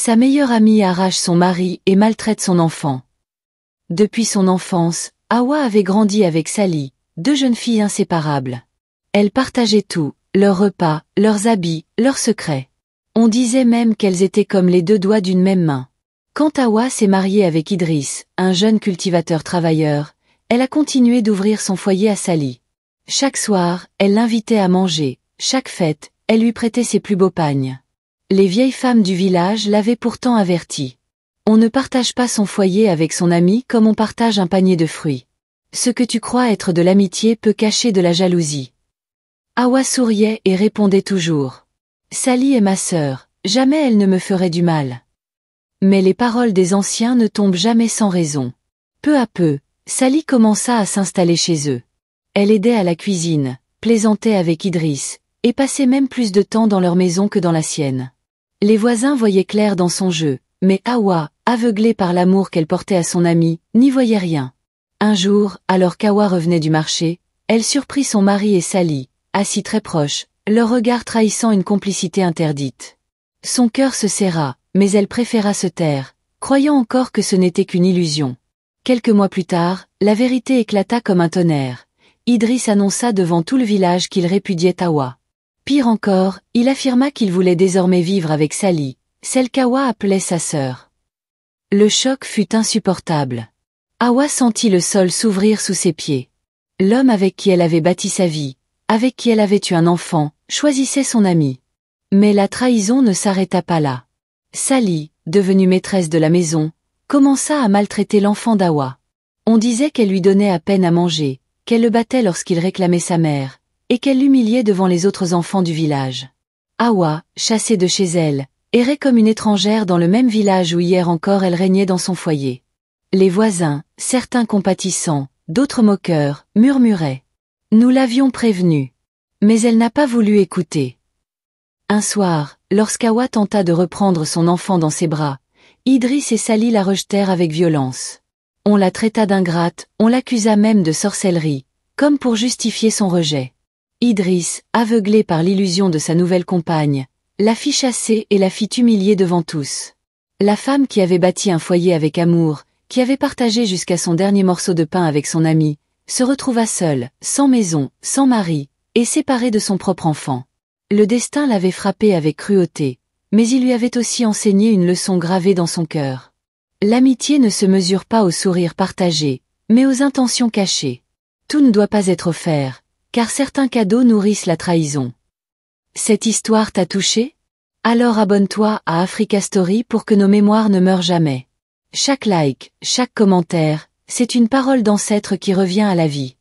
Sa meilleure amie arrache son mari et maltraite son enfant. Depuis son enfance, Hawa avait grandi avec Sally, deux jeunes filles inséparables. Elles partageaient tout, leurs repas, leurs habits, leurs secrets. On disait même qu'elles étaient comme les deux doigts d'une même main. Quand Hawa s'est mariée avec Idriss, un jeune cultivateur travailleur, elle a continué d'ouvrir son foyer à Sally. Chaque soir, elle l'invitait à manger, chaque fête, elle lui prêtait ses plus beaux pagnes. Les vieilles femmes du village l'avaient pourtant avertie. On ne partage pas son foyer avec son ami comme on partage un panier de fruits. Ce que tu crois être de l'amitié peut cacher de la jalousie. Hawa souriait et répondait toujours. Sally est ma sœur, jamais elle ne me ferait du mal. Mais les paroles des anciens ne tombent jamais sans raison. Peu à peu, Sally commença à s'installer chez eux. Elle aidait à la cuisine, plaisantait avec Idriss, et passait même plus de temps dans leur maison que dans la sienne. Les voisins voyaient clair dans son jeu, mais Hawa, aveuglée par l'amour qu'elle portait à son ami, n'y voyait rien. Un jour, alors qu'Hawa revenait du marché, elle surprit son mari et Sally, assis très proches, leurs regards trahissant une complicité interdite. Son cœur se serra, mais elle préféra se taire, croyant encore que ce n'était qu'une illusion. Quelques mois plus tard, la vérité éclata comme un tonnerre. Idriss annonça devant tout le village qu'il répudiait Hawa. Pire encore, il affirma qu'il voulait désormais vivre avec Sally, celle qu'Hawa appelait sa sœur. Le choc fut insupportable. Hawa sentit le sol s'ouvrir sous ses pieds. L'homme avec qui elle avait bâti sa vie, avec qui elle avait eu un enfant, choisissait son ami. Mais la trahison ne s'arrêta pas là. Sally, devenue maîtresse de la maison, commença à maltraiter l'enfant d'Hawa. On disait qu'elle lui donnait à peine à manger, qu'elle le battait lorsqu'il réclamait sa mère, et qu'elle l'humiliait devant les autres enfants du village. Hawa, chassée de chez elle, errait comme une étrangère dans le même village où hier encore elle régnait dans son foyer. Les voisins, certains compatissants, d'autres moqueurs, murmuraient. Nous l'avions prévenue. Mais elle n'a pas voulu écouter. Un soir, lorsqu'Hawa tenta de reprendre son enfant dans ses bras, Idriss et Sally la rejetèrent avec violence. On la traita d'ingrate, on l'accusa même de sorcellerie, comme pour justifier son rejet. Idriss, aveuglé par l'illusion de sa nouvelle compagne, la fit chasser et la fit humilier devant tous. La femme qui avait bâti un foyer avec amour, qui avait partagé jusqu'à son dernier morceau de pain avec son ami, se retrouva seule, sans maison, sans mari, et séparée de son propre enfant. Le destin l'avait frappée avec cruauté, mais il lui avait aussi enseigné une leçon gravée dans son cœur. L'amitié ne se mesure pas aux sourires partagés, mais aux intentions cachées. Tout ne doit pas être offert, car certains cadeaux nourrissent la trahison. Cette histoire t'a touché? Alors abonne-toi à Africa Story pour que nos mémoires ne meurent jamais. Chaque like, chaque commentaire, c'est une parole d'ancêtre qui revient à la vie.